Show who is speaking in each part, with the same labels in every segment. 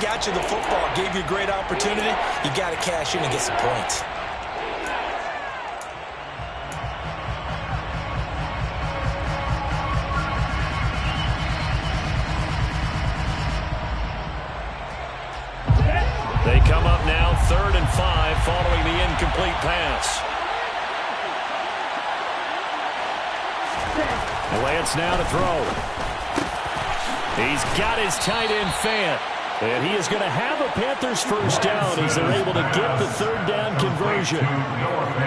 Speaker 1: got you the football, gave you a great opportunity, you got to cash in and get some points.
Speaker 2: They come up now 3rd and 5 following the incomplete pass. Lance now to throw. He's got his tight end Fant. And he is going to have a Panthers first down as they're able to get the 3rd down conversion.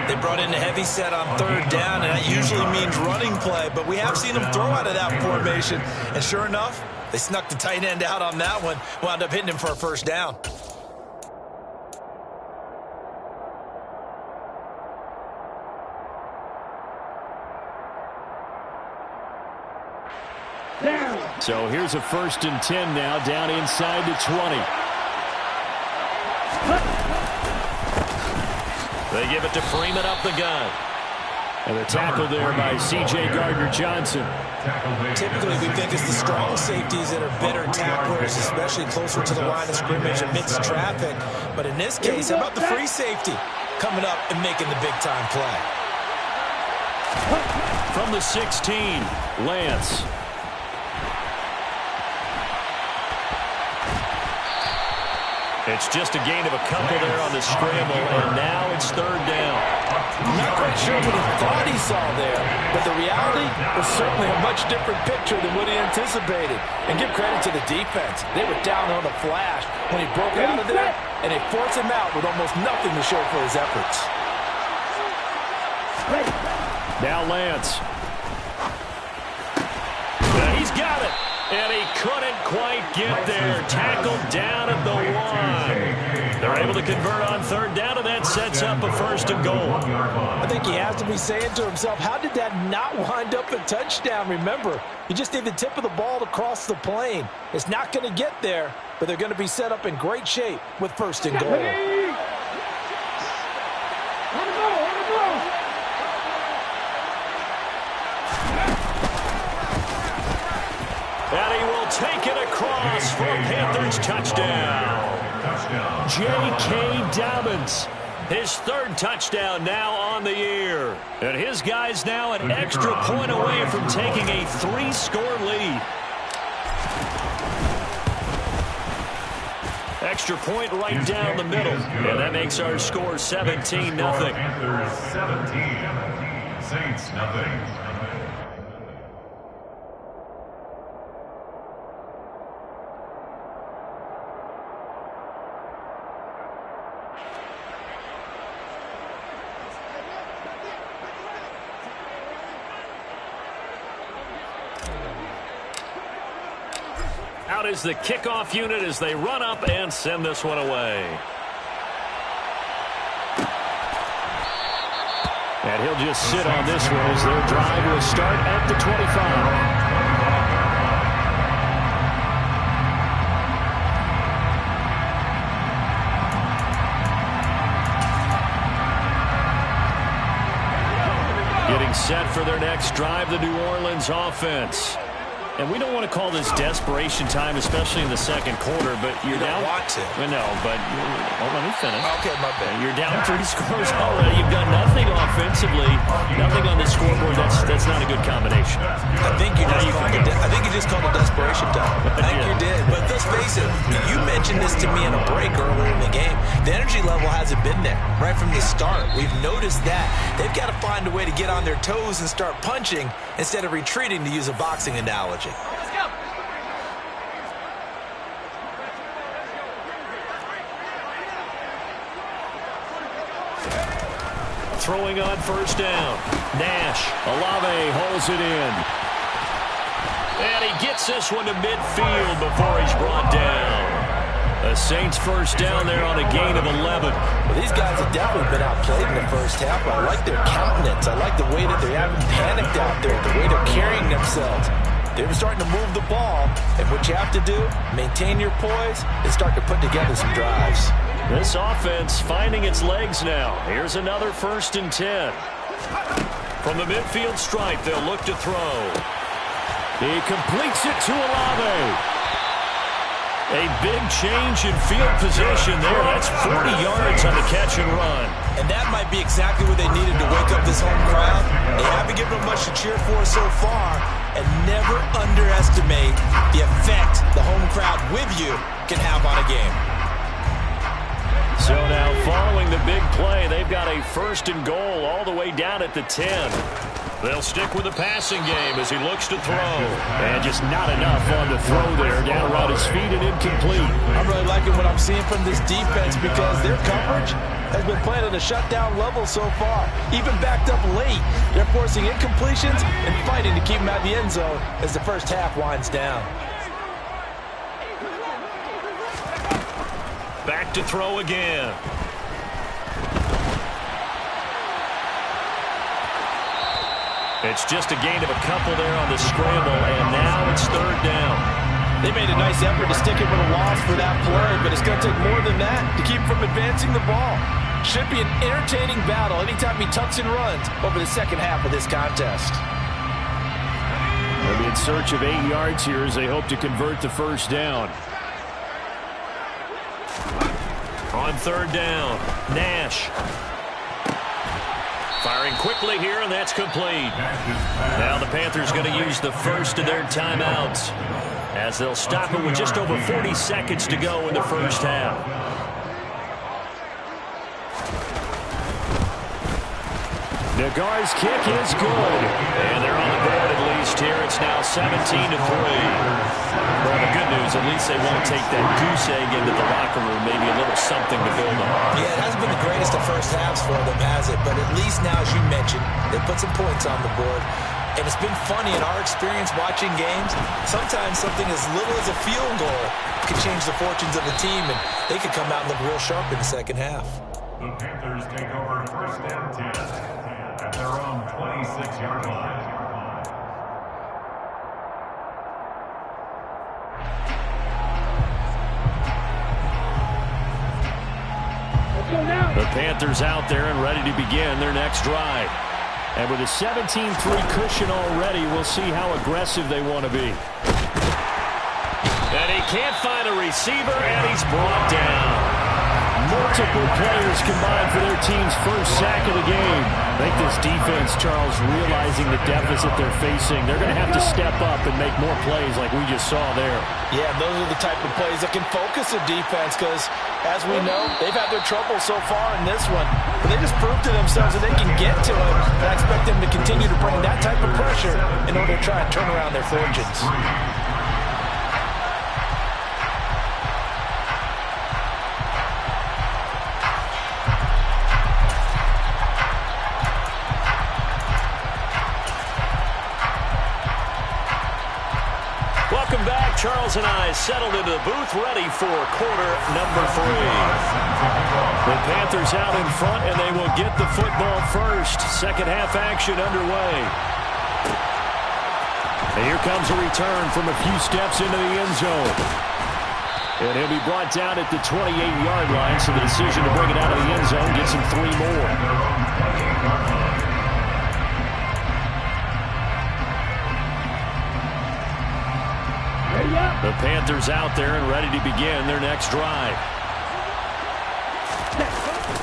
Speaker 1: They brought in a heavy set on 3rd down, and that usually means running play. But we have seen them throw out of that formation. And sure enough, they snuck the tight end out on that one. Wound up hitting him for a first down.
Speaker 2: So here's a 1st and 10 now, down inside the 20. They give it to Freeman up the gun. And the tackle there by C.J. Gardner-Johnson.
Speaker 1: Typically, we think it's the strong safeties that are better tacklers, especially closer to the line of scrimmage amidst traffic. But in this case, how about the free safety coming up and making the big-time play?
Speaker 2: From the 16, Lance. It's just a gain of a couple there on the scramble, and now it's 3rd down.
Speaker 1: Not quite sure what he thought he saw there, but the reality was certainly a much different picture than what he anticipated. And give credit to the defense. They were down on the flash when he broke out of there, and they forced him out with almost nothing to show for his efforts.
Speaker 2: Now Lance. He's got it. And he couldn't quite get there. Tackled down at the 1. They're able to convert on 3rd down, and that sets up a 1st and goal.
Speaker 1: I think he has to be saying to himself, how did that not wind up a touchdown? Remember, you just need the tip of the ball to cross the plane. It's not going to get there, but they're going to be set up in great shape with 1st and goal.
Speaker 2: And he will take it across for a Panthers touchdown. J.K. Dobbins, his 3rd touchdown now on the year. And his guy's now an extra point away from taking a 3-score lead. Extra point right down the middle. And that makes our score 17-0.
Speaker 3: Panthers 17, Saints nothing.
Speaker 2: Out is the kickoff unit as they run up and send this one away. And he'll just sit on this one as their drive will start at the 25. Getting set for their next drive, the New Orleans offense. And we don't want to call this desperation time, especially in the 2nd quarter, but you're down.
Speaker 1: You don't want to.
Speaker 2: No, but let me finish.
Speaker 1: Okay, my bad.
Speaker 2: You're down 3 scores already. You've done nothing offensively, nothing on the scoreboard. That's not a good combination.
Speaker 1: I think you just called it desperation time. I think you did. But let's face it, you mentioned this to me in a break earlier in the game. The energy level hasn't been there right from the start. We've noticed that. They've got to find a way to get on their toes and start punching instead of retreating, to use a boxing analogy.
Speaker 4: Let's go.
Speaker 2: Throwing on 1st down. Nash. Olave holds it in. And he gets this one to midfield before he's brought down. The Saints 1st down there on a gain of 11.
Speaker 1: Well, these guys have definitely been outplayed in the 1st half. I like their countenance. I like the way that they haven't panicked out there, the way they're carrying themselves. They're starting to move the ball, and what you have to do, maintain your poise and start to put together some drives.
Speaker 2: This offense finding its legs now. Here's another 1st and 10. From the midfield stripe, they'll look to throw. He completes it to Olave. A big change in field position there. That's 40 yards on the catch and run.
Speaker 1: And that might be exactly what they needed to wake up this home crowd. They haven't given them much to cheer for so far. And never underestimate the effect the home crowd with you can have on a game.
Speaker 2: So now following the big play, they've got a 1st and goal all the way down at the 10. They'll stick with the passing game as he looks to throw. And just not enough on the throw there. Down around his feet and incomplete.
Speaker 1: I'm really liking what I'm seeing from this defense because their coverage has been playing at a shutdown level so far. Even backed up late, they're forcing incompletions and fighting to keep them out of the end zone as the first half winds down.
Speaker 2: Back to throw again. It's just a gain of a couple there on the scramble, and now it's 3rd down.
Speaker 1: They made a nice effort to stick it with a loss for that play, but it's going to take more than that to keep from advancing the ball. Should be an entertaining battle anytime he tucks and runs over the second half of this contest.
Speaker 2: They'll be in search of 8 yards here as they hope to convert the first down. On 3rd down, Nash. Firing quickly here, and that's complete. Now the Panthers going to use the first of their timeouts as they'll stop it with just over 40 seconds to go in the first half. Nagar's kick is good. And they're on the board at least here. It's now 17-3. Well, the good news, at least they won't take that goose egg into the locker room. Maybe a little something to build on.
Speaker 1: Yeah, it hasn't been the greatest of first halves for them, has it? But at least now, as you mentioned, they put some points on the board. And it's been funny in our experience watching games. Sometimes something as little as a field goal could change the fortunes of the team, and they could come out and look real sharp in the second half.
Speaker 3: The Panthers take over 1st and 10 at their own 26-yard line.
Speaker 2: The Panthers out there and ready to begin their next drive. And with a 17-3 cushion already, we'll see how aggressive they want to be. And he can't find a receiver, and he's brought down. Multiple players combined for their team's first sack of the game. I think this defense, Charles, realizing the deficit they're facing, they're going to have to step up and make more plays like we just saw there.
Speaker 1: Yeah, those are the type of plays that can focus a defense because, as we know, they've had their trouble so far in this one. But they just proved to themselves that they can get to it. And I expect them to continue to bring that type of pressure in order to try and turn around their fortunes.
Speaker 2: Welcome back. Charles and I settled into the booth, ready for quarter number 3. The Panthers out in front, and they will get the football first. Second half action underway. And here comes a return from a few steps into the end zone. And he'll be brought down at the 28-yard line, so the decision to bring it out of the end zone gets him 3 more. The Panthers out there and ready to begin their next drive.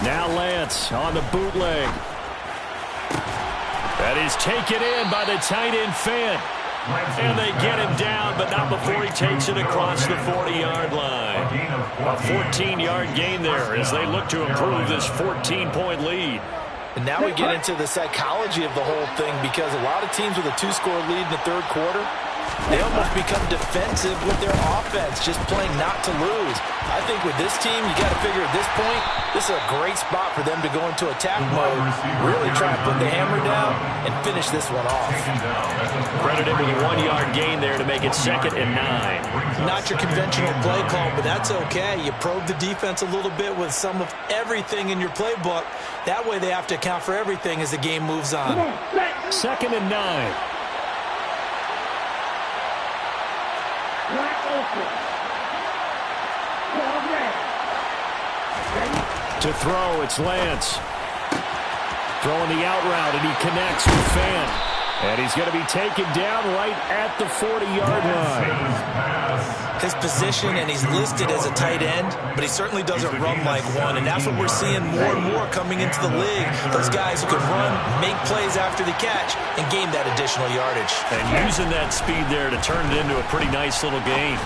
Speaker 2: Now Lance on the bootleg. That is taken in by the tight end Fant. And they get him down, but not before he takes it across the 40-yard line. A 14-yard gain there as they look to improve this 14-point lead.
Speaker 1: And now we get into the psychology of the whole thing because a lot of teams with a 2-score lead in the third quarter, they almost become defensive with their offense, just playing not to lose. I think with this team, you got to figure at this point, this is a great spot for them to go into attack mode, really try and put the hammer down and finish this one off.
Speaker 2: Credited with a 1-yard gain there to make it 2nd and 9.
Speaker 1: Not your conventional play call, but that's okay. You probe the defense a little bit with some of everything in your playbook. That way they have to account for everything as the game moves on.
Speaker 2: 2nd and 9. To throw, it's Lance. Throwing the out route, and he connects with Fant. And he's going to be taken down right at the 40-yard line.
Speaker 1: His position, and he's listed as a tight end, but he certainly doesn't run like one, and that's what we're seeing more and more coming into the league. Those guys who can run, make plays after the catch, and gain that additional yardage.
Speaker 2: And using that speed there to turn it into a pretty nice little gain.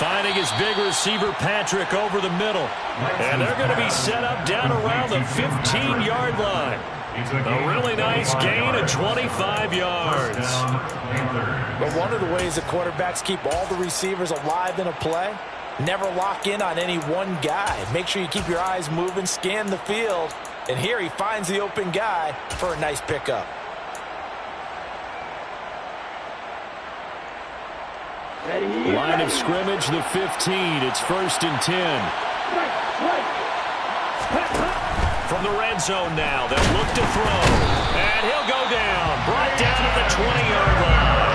Speaker 2: Finding his big receiver, Patrick, over the middle. And they're going to be set up down around the 15-yard line. A really nice gain of 25 yards.
Speaker 1: But one of the ways the quarterbacks keep all the receivers alive in a play, never lock in on any one guy. Make sure you keep your eyes moving, scan the field. And here he finds the open guy for a nice pickup.
Speaker 2: Line of scrimmage, the 15. It's 1st and 10. From the red zone now, they'll look to throw. And he'll go down. Brought down at the 20-yard line.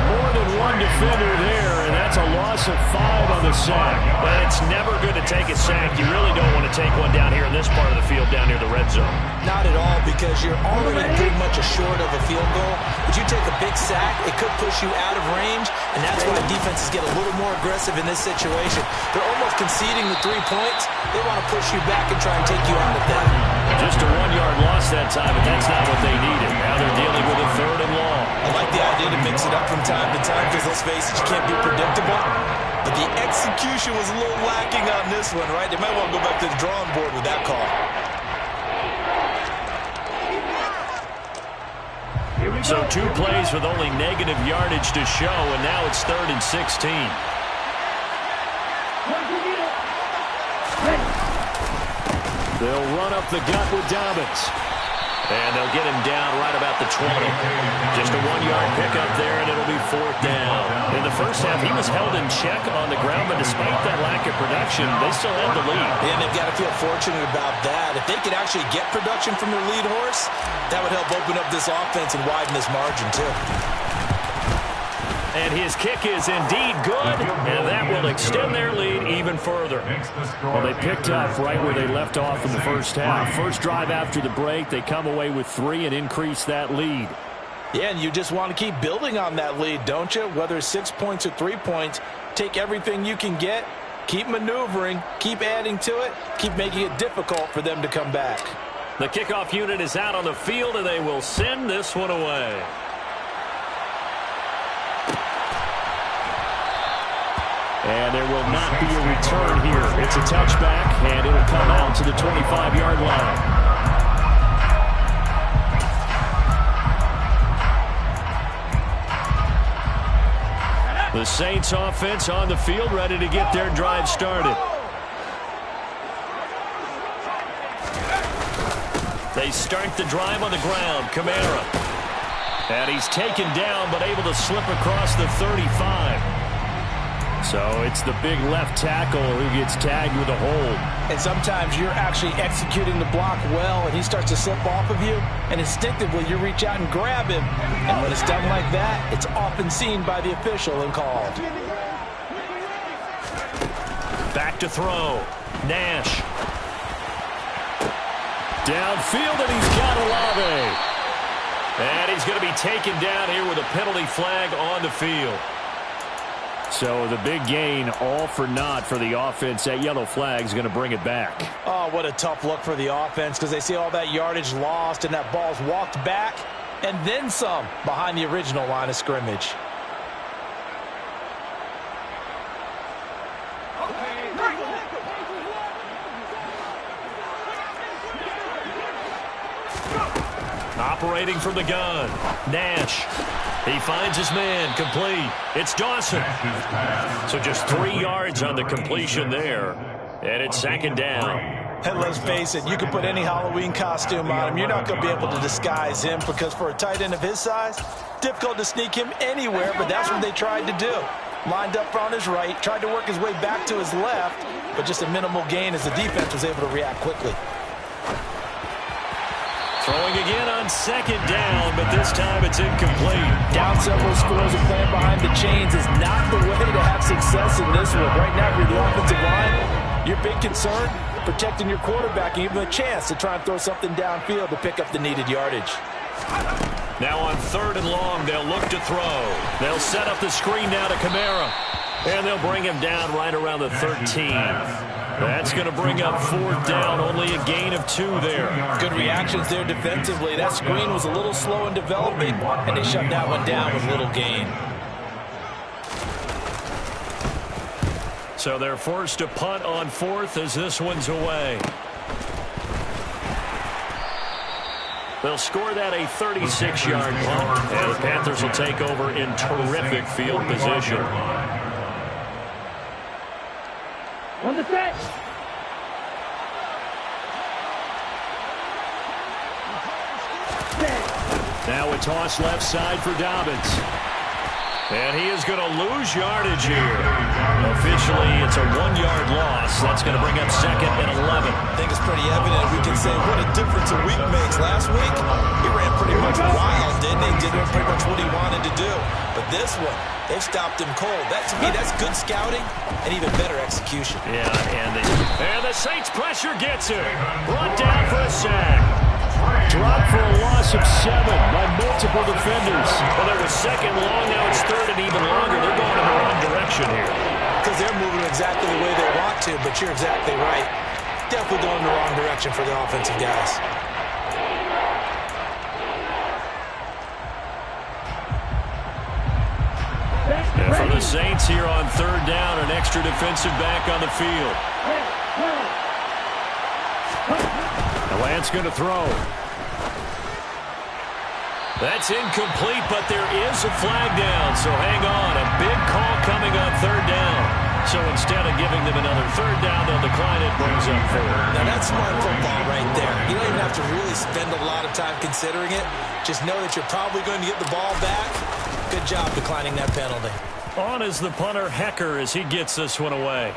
Speaker 2: More than one defender there, and that's a loss of 5 on the sack.
Speaker 4: But it's never good to take a sack. You really don't want to take one down here in this part of the field down near the red zone.
Speaker 1: Not at all, because you're already pretty much short of a field goal. But you take a big sack, it could push you out of range, and that's why defenses get a little more aggressive in this situation. They're almost conceding the 3 points. They want to push you back and try and take you out of that.
Speaker 2: Just a 1-yard loss that time, but that's not what they needed. Now they're dealing with a 3rd and long.
Speaker 1: I like the idea to mix it up from time to time, because let's face it, you can't be predictable. But the execution was a little lacking on this one, right? They might want to go back to the drawing board with that call.
Speaker 2: So 2 plays with only negative yardage to show, and now it's 3rd and 16. They'll run up the gut with Dobbins. And they'll get him down right about the 20. Just a 1-yard pickup there, and it'll be 4th down. In the first half, he was held in check on the ground, but despite that lack of production, they still had the lead.
Speaker 1: And they've got to feel fortunate about that. If they could actually get production from their lead horse, that would help open up this offense and widen this margin, too.
Speaker 2: And his kick is indeed good, and that will extend their lead even further. Well, they picked up right where they left off in the first half. First drive after the break, they come away with 3 and increase that lead.
Speaker 1: Yeah, and you just want to keep building on that lead, don't you? Whether it's 6 points or 3 points, take everything you can get, keep maneuvering, keep adding to it, keep making it difficult for them to come back.
Speaker 2: The kickoff unit is out on the field, and they will send this one away. And there will not be a return here. It's a touchback, and it'll come out to the 25-yard line. The Saints offense on the field, ready to get their drive started. They start the drive on the ground. Kamara. And he's taken down, but able to slip across the 35. So it's the big left tackle who gets tagged with a hold.
Speaker 1: And sometimes you're actually executing the block well, and he starts to slip off of you, and instinctively you reach out and grab him. And when it's done like that, it's often seen by the official and called.
Speaker 2: Back to throw. Nash. Downfield, and he's got Olave. And he's going to be taken down here with a penalty flag on the field. So the big gain, all for naught for the offense. That yellow flag is going to bring it back.
Speaker 1: Oh, what a tough look for the offense, because they see all that yardage lost and that ball's walked back and then some behind the original line of scrimmage.
Speaker 2: Operating from the gun, Nash. He finds his man, complete. It's Dawson. So just 3 yards on the completion there. And it's 2nd down.
Speaker 1: And let's face it, you can put any Halloween costume on him. You're not going to be able to disguise him, because for a tight end of his size, difficult to sneak him anywhere, but that's what they tried to do. Lined up on his right, tried to work his way back to his left, but just a minimal gain as the defense was able to react quickly.
Speaker 2: Throwing again on 2nd down, but this time it's incomplete.
Speaker 1: Down several scores and playing behind the chains is not the way to have success in this one. Right now, you're the offensive line. Your big concern, protecting your quarterback and giving him a chance to try and throw something downfield to pick up the needed yardage.
Speaker 2: Now on 3rd and long, they'll look to throw. They'll set up the screen now to Kamara. And they'll bring him down right around the 13. That's going to bring up 4th down, only a gain of 2 there.
Speaker 1: Good reactions there defensively. That screen was a little slow in developing, and they shut that one down with little gain.
Speaker 2: So they're forced to punt on 4th as this one's away. They'll score that a 36-yard punt, and the Panthers will take over in terrific field position.
Speaker 5: On the set.
Speaker 2: Now a toss left side for Dobbins. And he is going to lose yardage here. Officially, it's a 1-yard loss. That's going to bring up 2nd and 11.
Speaker 1: I think it's pretty evident. We can say what a difference a week makes. Last week, he ran pretty much wild, didn't he? Did pretty much what he wanted to do. But this one, they've stopped him cold. That, to me, that's good scouting and even better execution.
Speaker 2: Yeah, and the Saints pressure gets him. Brought down for a sack. Dropped for a loss of 7 by multiple defenders. Well, there was 2nd long. Now it's 3rd and even longer. They're going in the wrong direction here.
Speaker 1: Because they're moving exactly the way they want to, but you're exactly right. Definitely going in the wrong direction for the offensive guys.
Speaker 2: And for the Saints here on 3rd down, an extra defensive back on the field. Lance going to throw. That's incomplete, but there is a flag down, so hang on. A big call coming on 3rd down. So instead of giving them another 3rd down, they'll decline it, brings up 4th.
Speaker 1: Now that's smart football right there. You don't even have to really spend a lot of time considering it. Just know that you're probably going to get the ball back. Good job declining that penalty.
Speaker 2: On is the punter, Hecker, as he gets this one away.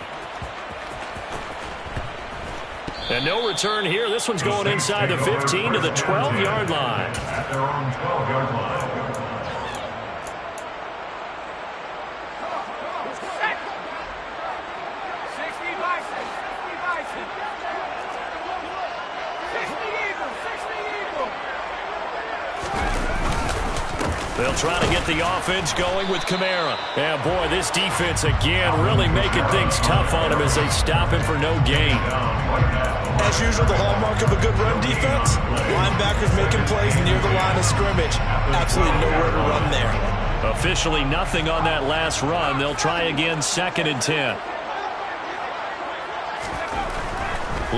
Speaker 2: And no return here. This one's going inside the 15 to the 12-yard line.
Speaker 3: At their own 12-yard line.
Speaker 2: They'll try to get the offense going with Kamara. Yeah, boy, this defense again really making things tough on him as they stop him for no gain.
Speaker 1: As usual, the hallmark of a good run defense, linebackers making plays near the line of scrimmage. Absolutely nowhere to run there.
Speaker 2: Officially nothing on that last run. They'll try again, 2nd and 10.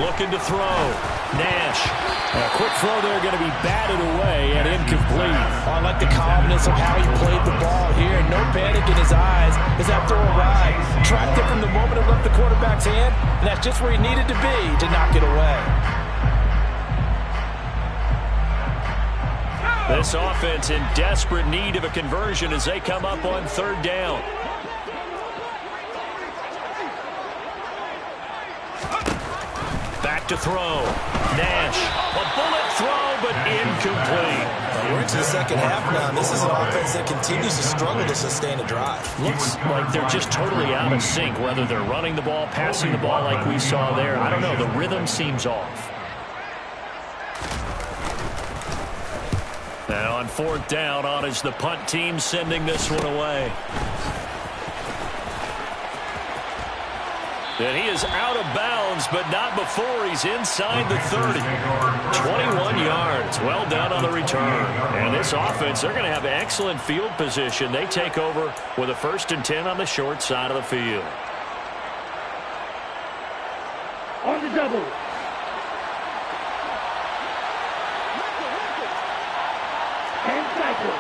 Speaker 2: Looking to throw. Nash. A quick throw there, going to be batted away and incomplete.
Speaker 1: I like the calmness of how he played the ball here. No panic in his eyes as that throw arrived. Tracked it from the moment it left the quarterback's hand, and that's just where he needed to be to knock it away.
Speaker 2: This offense in desperate need of a conversion as they come up on 3rd down. Back to throw. Nash. A bullet throw, but incomplete.
Speaker 1: We're into the 2nd half now, and this is an offense that continues to struggle to sustain a drive.
Speaker 2: Looks like they're just totally out of sync, whether they're running the ball, passing the ball like we saw there. I don't know. The rhythm seems off. Now on 4th down, on is the punt team sending this one away. And he is out of bounds, but not before he's inside the 30. 21 yards. Well done on the return. And this offense, they're going to have excellent field position. They take over with a 1st and 10 on the short side of the field.
Speaker 5: On the double. And cycle.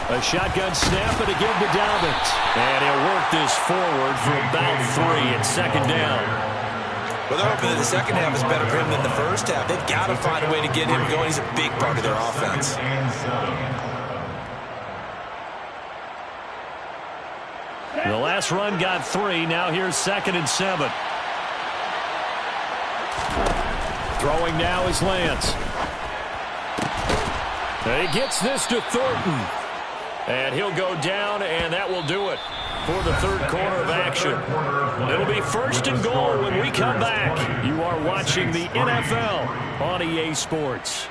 Speaker 2: A shotgun snap and again to Dobbins. And he'll work this forward for about 3 at 2nd down.
Speaker 1: Well, they're hoping that the 2nd half is better for him than the 1st half. They've got to find a way to get him going. He's a big part of their offense.
Speaker 2: The last run got 3. Now here's 2nd and 7. Throwing now is Lance. And he gets this to Thornton. And he'll go down, and that will do it for the 3rd quarter of action. It'll be 1st and goal when we come back. You are watching the NFL on EA Sports.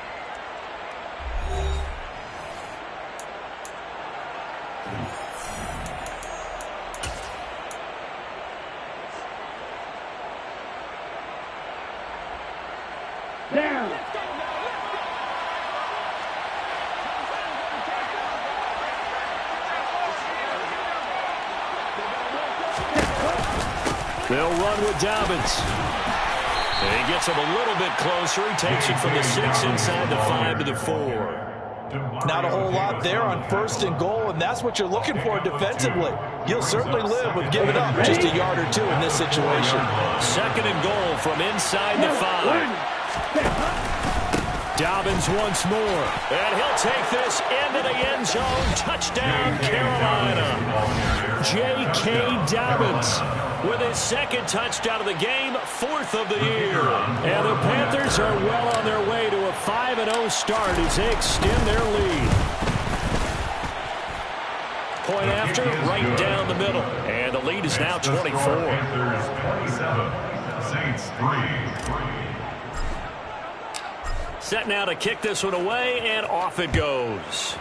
Speaker 2: They'll run with Dobbins. And he gets him a little bit closer. He takes it from the 6 inside the 5 to the 4.
Speaker 1: Not a whole lot there on 1st and goal, and that's what you're looking for defensively. You'll certainly live with giving up just a yard or 2 in this situation.
Speaker 2: 2nd and goal from inside the 5. Dobbins once more. And he'll take this into the end zone. Touchdown, Carolina. J.K. Dobbins with his 2nd touchdown of the game, 4th of the year. And the Panthers are well on their way to a 5-0 start as they extend their lead. Point after, right down the middle. And the lead is now 24.
Speaker 3: Panthers 27, Saints 3.
Speaker 2: Set now to kick this one away, and off it goes.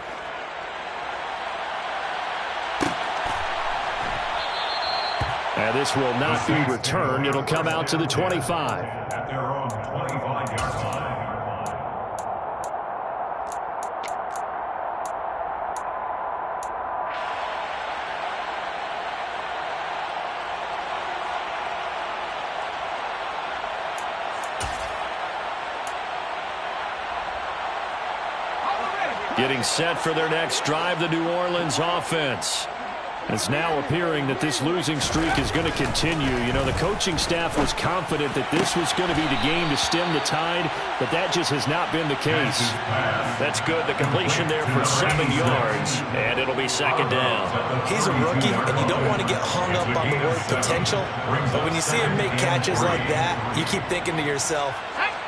Speaker 2: And this will not be returned. It'll come out to the 25.
Speaker 3: At their own 25-yard line.
Speaker 2: Getting set for their next drive, the New Orleans offense. It's now appearing that this losing streak is going to continue. You know, the coaching staff was confident that this was going to be the game to stem the tide, but that just has not been the case. That's good. The completion there for 7 yards, and it'll be 2nd down.
Speaker 1: He's a rookie, and you don't want to get hung up on the word potential, but when you see him make catches like that, you keep thinking to yourself,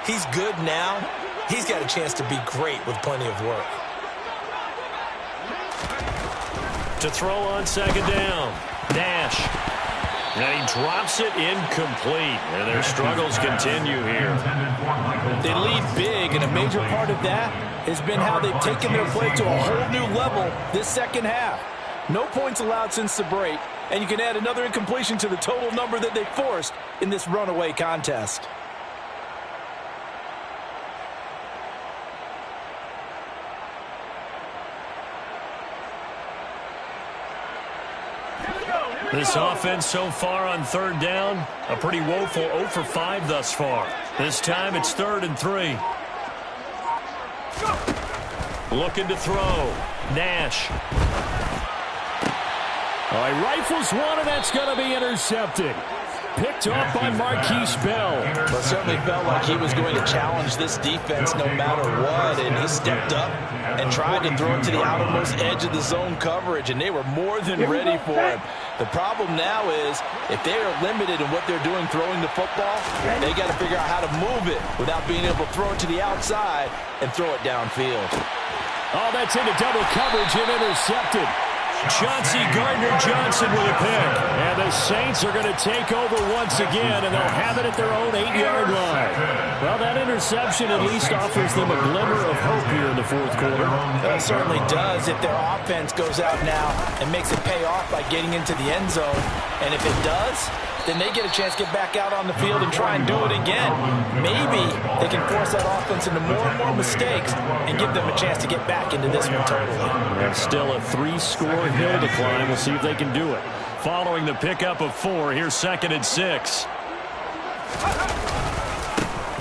Speaker 1: he's good now. He's got a chance to be great with plenty of work.
Speaker 2: To throw on 2nd down. Nash. And he drops it incomplete. And their struggles continue here.
Speaker 1: They lead big, and a major part of that has been how they've taken their play to a whole new level this 2nd half. No points allowed since the break, and you can add another incompletion to the total number that they forced in this runaway contest.
Speaker 2: This offense so far on 3rd down, a pretty woeful 0 for 5 thus far. This time it's 3rd and 3. Looking to throw. Nash. Oh, he rifles one, and that's going to be intercepted. Picked off by Marquise Bell.
Speaker 1: Well, it certainly felt like he was going to challenge this defense no matter what, and he stepped up and tried to throw it to the outermost edge of the zone coverage, and they were more than ready for him. The problem now is if they are limited in what they're doing throwing the football, they got to figure out how to move it without being able to throw it to the outside and throw it downfield.
Speaker 2: Oh, that's into double coverage and intercepted. Chauncey Gardner-Johnson with a pick. And the Saints are going to take over once again, and they'll have it at their own 8-yard line. Well, that interception at least offers them a glimmer of hope here in the 4th quarter.
Speaker 1: It certainly does if their offense goes out now and makes it pay off by getting into the end zone. And if it does, then they get a chance to get back out on the field and try and do it again. Maybe they can force that offense into more and more mistakes and give them a chance to get back into this one totally.
Speaker 2: There's still a 3-score hill to climb. We'll see if they can do it. Following the pickup of 4, here's 2nd and 6.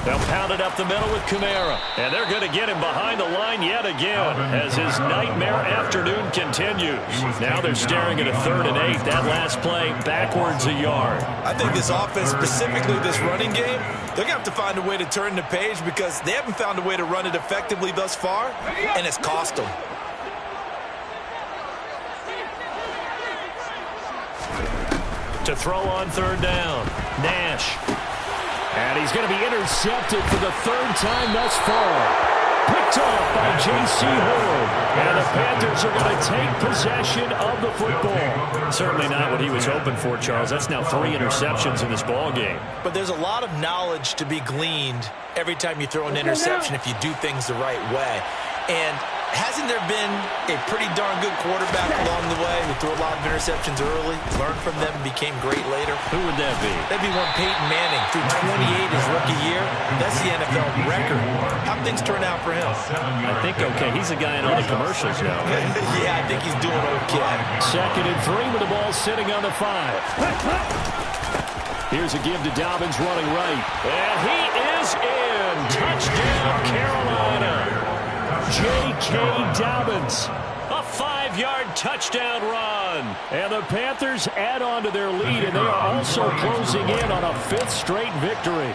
Speaker 2: They'll pound it up the middle with Kamara. And they're going to get him behind the line yet again as his nightmare afternoon continues. Now they're staring at a 3rd and 8. That last play backwards a yard.
Speaker 1: I think this offense, specifically this running game, they're going to have to find a way to turn the page because they haven't found a way to run it effectively thus far, and it's cost them.
Speaker 2: To throw on 3rd down. Nash. And he's going to be intercepted for the 3rd time thus far. Picked off by J.C. Horn. And the Panthers are going to take possession of the football. Certainly not what he was hoping for, Charles. That's now 3 interceptions in this ball game.
Speaker 1: But there's a lot of knowledge to be gleaned every time you throw an interception if you do things the right way. And hasn't there been a pretty darn good quarterback along the way who threw a lot of interceptions early, learned from them, and became great later?
Speaker 2: Who would that be?
Speaker 1: That'd be one Peyton Manning. Threw 28 his rookie year. That's the NFL record. How'd things turn out for him?
Speaker 2: I think okay. He's a guy in all the commercials now.
Speaker 1: Yeah, I think he's doing okay.
Speaker 2: 2nd and 3 with the ball sitting on the 5. Here's a give to Dobbins running right. And he is in. Touchdown, Carolina. J.K. Dobbins. A 5-yard touchdown run. And the Panthers add on to their lead, and they are also closing in on a 5th straight victory.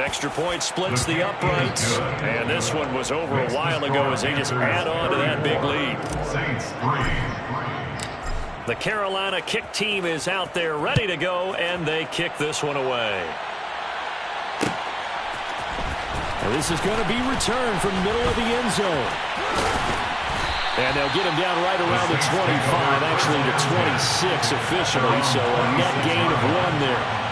Speaker 2: Extra point splits the uprights. And this one was over a while ago as they just add on to that big lead. The Carolina kick team is out there ready to go, and they kick this one away. And this is going to be returned from the middle of the end zone. And they'll get him down right around the 25, actually the 26 officially, so a net gain of 1 there.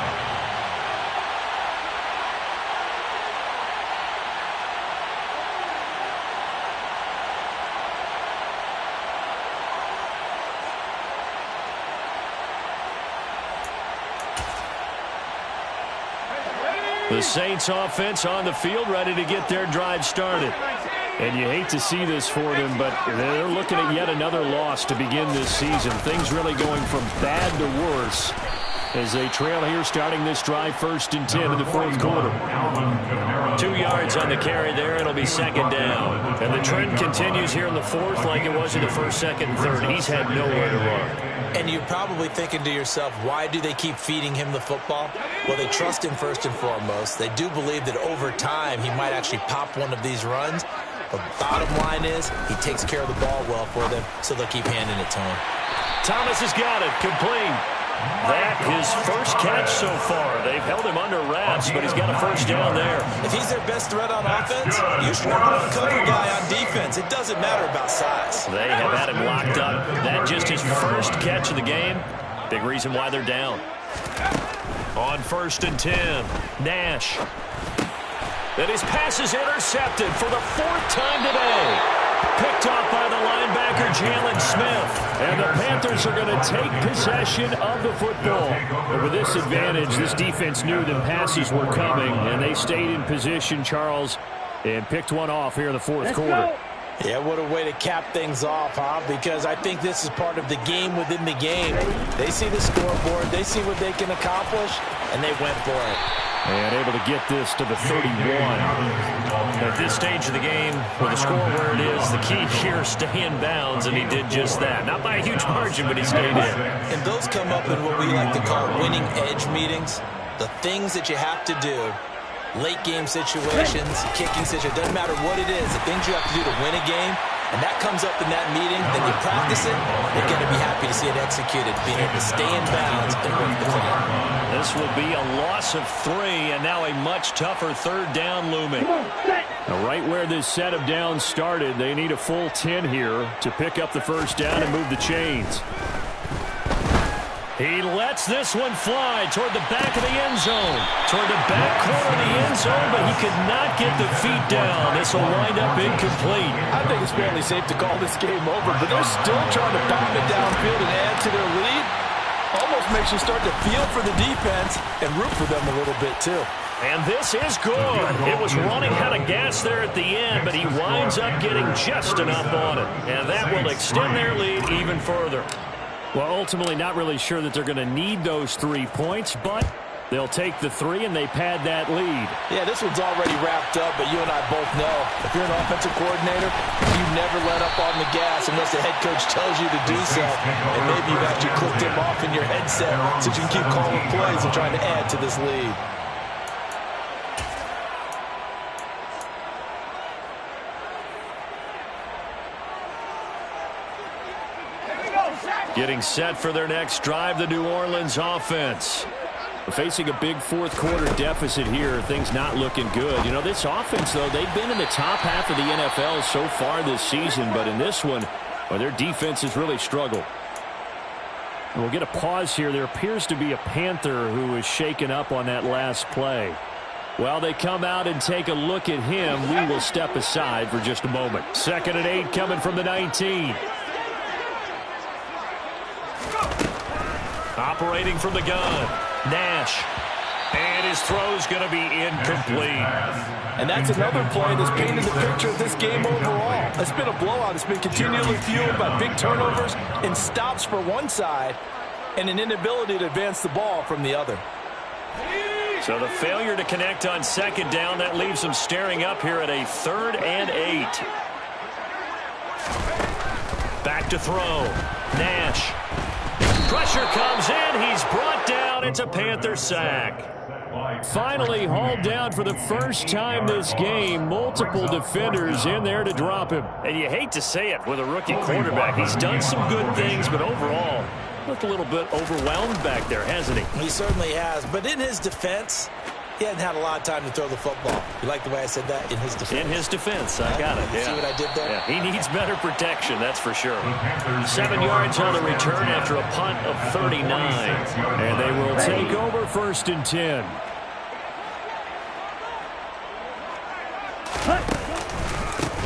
Speaker 2: The Saints offense on the field ready to get their drive started. And you hate to see this for them, but they're looking at yet another loss to begin this season. Things really going from bad to worse as they trail here starting this drive 1st and 10 in the 4th quarter. 2 yards on the carry there. It'll be 2nd down. And the trend continues here in the 4th like it was in the 1st, 2nd, and 3rd. He's had nowhere to run.
Speaker 1: And you're probably thinking to yourself, why do they keep feeding him the football? Well, they trust him first and foremost. They do believe that over time he might actually pop one of these runs. But bottom line is he takes care of the ball well for them, so they'll keep handing it to him.
Speaker 2: Thomas has got it. Complete. That his first catch so far. They've held him under wraps, but he's got a 1st down there.
Speaker 1: If he's their best threat on offense, use your number 1 cover guy on defense. It doesn't matter about size.
Speaker 2: They have had him locked up. That just his 1st catch of the game. Big reason why they're down. On 1st and 10, Nash. And his pass is intercepted for the 4th time today. Picked off by the linebacker, Jalen Smith. And the Panthers are going to take possession of the football. But with this advantage, this defense knew that passes were coming, and they stayed in position, Charles, and picked one off here in the 4th quarter.
Speaker 1: Yeah, what a way to cap things off, huh? Because I think this is part of the game within the game. They see the scoreboard, they see what they can accomplish, and they went for it.
Speaker 2: And able to get this to the 31. At this stage of the game, with the score where it is, the key here, stay in bounds, and he did just that. Not by a huge margin, but he stayed in.
Speaker 1: And those come up in what we like to call winning edge meetings. The things that you have to do, late game situations, kicking situations, doesn't matter what it is, the things you have to do to win a game, and that comes up in that meeting, then you practice it, you're going to be happy to see it executed, being able to stay in bounds and work the clock.
Speaker 2: This will be a loss of 3, and now a much tougher 3rd down looming. Now, right where this set of downs started, they need a full 10 here to pick up the 1st down and move the chains. He lets this one fly toward the back of the end zone. Toward the back corner of the end zone, but he could not get the feet down. This will wind up incomplete.
Speaker 6: I think it's fairly safe to call this game over, but they're still trying to pound it downfield and add to their lead. Almost makes you start to feel for the defense and root for them a little bit, too.
Speaker 2: And this is good. It was running out of gas there at the end, but he winds up getting just enough on it. And that will extend their lead even further. Well, ultimately not really sure that they're going to need those 3 points, but they'll take the 3 and they pad that lead.
Speaker 1: Yeah, this one's already wrapped up, but you and I both know if you're an offensive coordinator, you never let up on the gas unless the head coach tells you to do so. And maybe you've actually clicked him off in your headset so you can keep calling plays and trying to add to this lead.
Speaker 2: Getting set for their next drive, the New Orleans offense. Facing a big 4th quarter deficit here, things not looking good. You know, this offense, though, they've been in the top half of the NFL so far this season, but in this one, well, their defense has really struggled. And we'll get a pause here. There appears to be a Panther who is shaken up on that last play. While they come out and take a look at him, we will step aside for just a moment. 2nd and 8 coming from the 19. Operating from the gun, Nash. And his throw's going to be incomplete.
Speaker 6: And that's another play that's painted the picture of this game overall. It's been a blowout. It's been continually fueled by big turnovers and stops for one side and an inability to advance the ball from the other.
Speaker 2: So the failure to connect on second down, that leaves them staring up here at a 3rd and 8. Back to throw. Nash. Pressure comes in. He's brought down. It's a Panther sack. Finally hauled down for the first time this game. Multiple defenders in there to drop him.
Speaker 4: And you hate to say it with a rookie quarterback. He's done some good things, but overall, looked a little bit overwhelmed back there, hasn't he?
Speaker 1: He certainly has. But in his defense, he hadn't had a lot of time to throw the football. You like the way I said that? In his defense.
Speaker 2: In his defense. I got it.
Speaker 1: You see what I did there?
Speaker 2: Yeah, he needs better protection, that's for sure. 7 yards on the return after a punt of 39.
Speaker 4: And they will take over 1st and 10.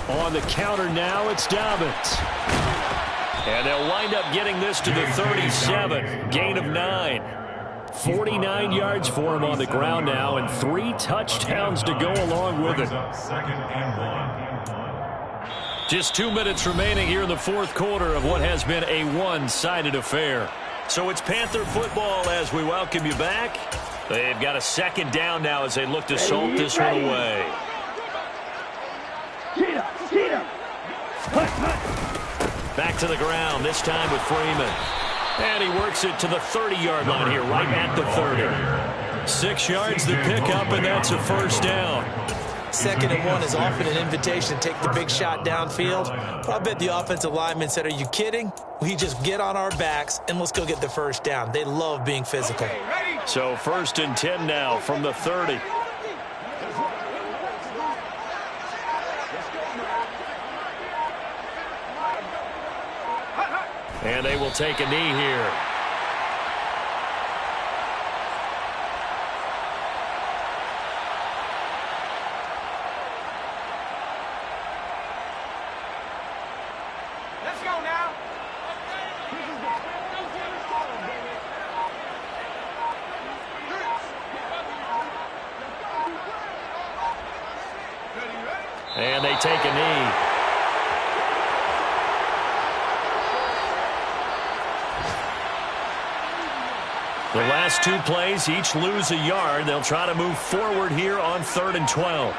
Speaker 4: On the counter now, it's Dobbins.
Speaker 2: And they'll wind up getting this to the 37. Gain of 9.
Speaker 4: 49 yards for him on the ground now, and 3 touchdowns to go along with it.
Speaker 2: Just 2 minutes remaining here in the 4th quarter of what has been a one-sided affair. So it's Panther football as we welcome you back. They've got a 2nd down now as they look to salt this one away. Back to the ground, this time with Freeman. And he works it to the 30-yard line here, right at the 30.
Speaker 4: 6 yards to pick up, and that's a 1st down.
Speaker 1: 2nd and 1 is often an invitation to take the big shot downfield. But I bet the offensive linemen said, are you kidding? We just get on our backs and let's go get the 1st down. They love being physical.
Speaker 2: So 1st and 10 now from the 30. And they will take a knee here.
Speaker 5: Let's go now.
Speaker 2: And they take a knee. The last 2 plays, each lose a yard. They'll try to move forward here on 3rd and 12.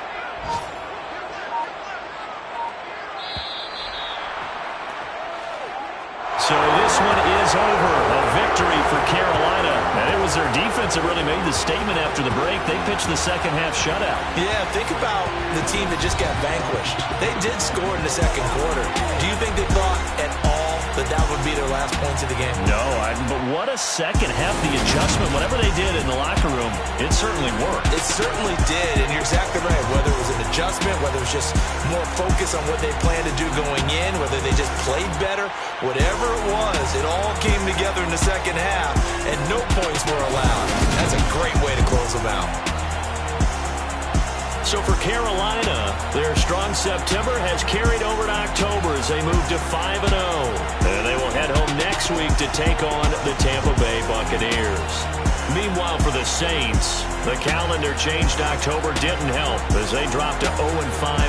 Speaker 2: So this one is over. A victory for Carolina. And it was their defense that really made the statement after the break. They pitched the second half shutout.
Speaker 1: Yeah, think about the team that just got vanquished. They did score in the 2nd quarter. Do you think they thought at all that would be their last points of the game?
Speaker 2: No, but what a second half. The adjustment, whatever they did in the locker room, it certainly worked.
Speaker 1: It certainly did, and you're exactly right. Whether it was an adjustment, whether it was just more focus on what they planned to do going in, whether they just played better, whatever it was, it all came together in the 2nd half, and no points were allowed. That's a great way to close them out.
Speaker 2: So for Carolina, their strong September has carried over to October as they move to 5-0. And they will head home next week to take on the Tampa Bay Buccaneers. Meanwhile, for the Saints, the calendar changed. October didn't help as they dropped to 0-5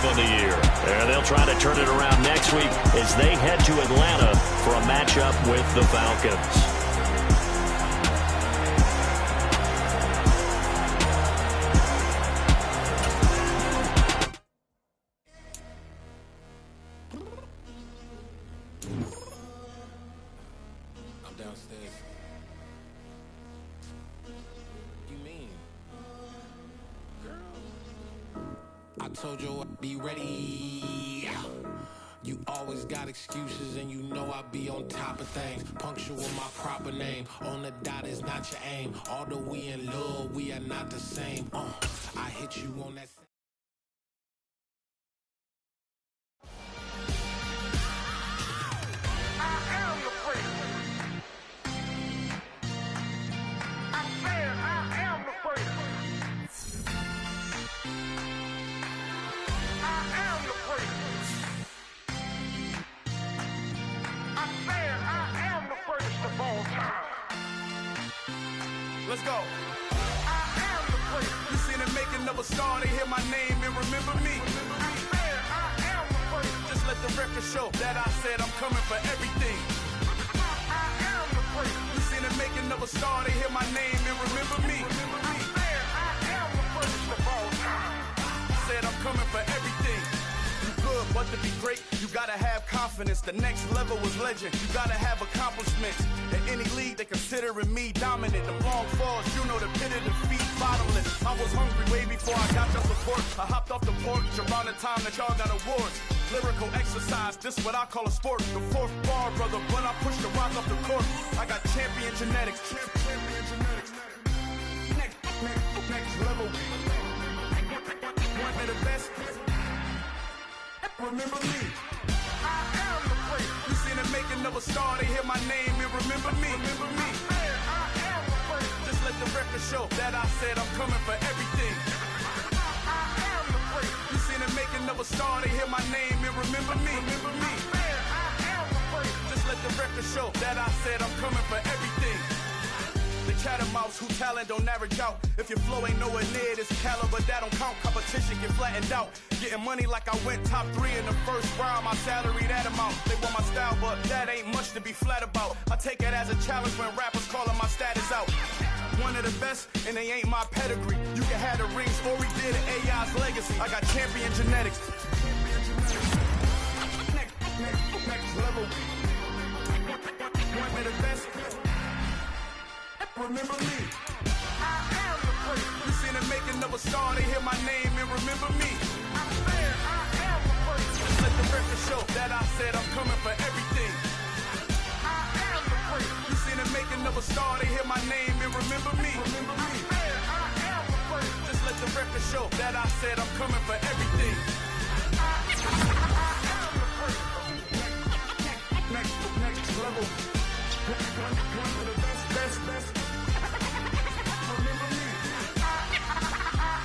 Speaker 2: on the year. And they'll try to turn it around next week as they head to Atlanta for a matchup with the Falcons.
Speaker 7: I told you I'd be ready. You always got excuses and you know I be on top of things. Punctual with my proper name. On the dot is not your aim. Although we in love, we are not the same. I hit you on that.
Speaker 5: Let's go. I am the prince.
Speaker 8: of a star, they hear my name and remember me. Just let the record show that I said I'm coming for everything. You seen the making of a star, they hear my name and remember me. Said I'm coming for everything. You good, but to be great, you gotta have confidence. The next level was legend. You gotta have accomplishments. In any league, they considering me dominant. The long falls, you know the pit of defeat, bottomless. I was hungry way before I got your support. I hopped off the porch around the time that y'all got awards. Lyrical exercise, this what I call a sport. The fourth bar, brother, when I push the rock off the court. I got champion genetics. Champion genetics. Next level. One of the best. Remember me. I am the great. You seen the making of a star, they hear my name and remember me. Remember me. I am the great. Just let the record show that I said I'm coming for everything. I am the great. You seen the making of a star, they hear my name and remember me. Remember me. I am the great. Just let the record show that I said I'm coming for everything. The catamounts who talent don't average out. If your flow ain't nowhere near this caliber, that don't count. Competition get flattened out. Getting money like I went top 3 in the first round. My salary that amount. They want my style, but that ain't much to be flat about. I take it as a challenge when rappers calling my status out. One of the best, and they ain't my pedigree. You can have the rings, or we did it, AI's legacy. I got champion genetics. Next level. One of the best. Remember me. I am the great. You seen the making of a star, they hear my name and remember me. I am the great. Just let the record show that I said I'm coming for everything. I am the great. You seen the making of a star, they hear my name and remember me. Remember me. I am the great. Just let the record show that I said I'm coming for everything. I am the great. Next level. One of the best. Remember me. I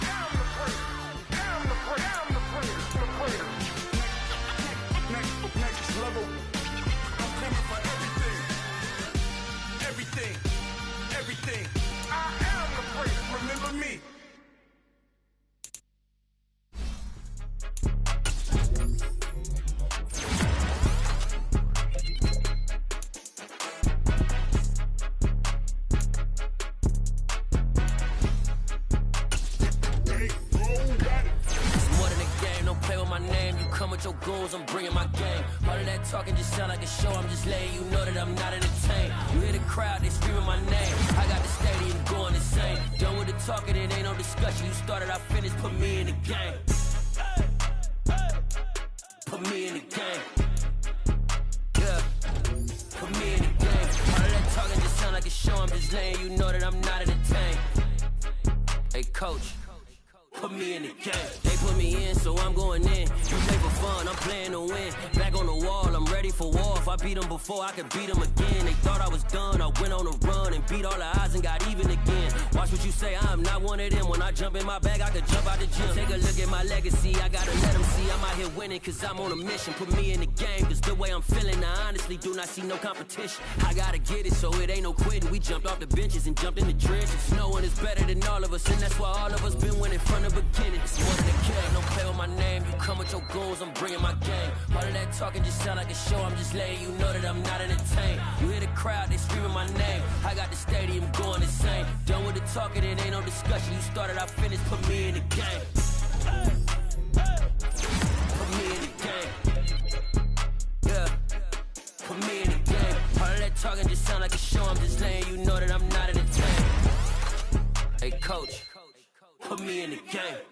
Speaker 8: am the great. I'm the great. Next level. I'm coming for everything. I am the great. Remember me.
Speaker 9: Your goals, I'm bringing my game. All of that talking just sound like a show. I'm just letting you know that I'm not entertained. You hear the crowd, they screaming my name. I got the stadium going insane. Done with the talking, it ain't no discussion. You started, I finished, put me in the game. Put me in the game. Yeah, put me in the game. All of that talking just sound like a show. I'm just letting you know that I'm not entertained. Hey, coach. Put me in the game. They put me in, so I'm going in. You play for fun, I'm playing to win. Back on the wall, I'm ready for war. If I beat them before, I could beat them again. They thought I was done, I went on a run and beat all the odds and got even again. Watch what you say, I'm not one of them. When I jump in my bag, I could jump out the gym. Take a look at my legacy, I gotta let them see I'm out here winning, cause I'm on a mission. Put me in the game, cause the way I'm feeling, I honestly do not see no competition. I gotta get it, so it ain't no quitting. We jumped off the benches and jumped in the trenches. No one is better than all of us, and that's why all of us been winning from the beginning. It's more than a game, don't play with my name. You come with your goons, I'm bringing my game. All of that talking just sound like a show. I'm just letting you know that I'm not entertained. You hear the crowd, they screaming my name. I got the stadium going insane. Done with the talking, it ain't no discussion. You started, I finished, put me in the game. Put me in the game. Yeah, put me in the game. All of that talking just sound like a show. I'm just letting you know that I'm not entertained. Hey, coach. Put me in the game.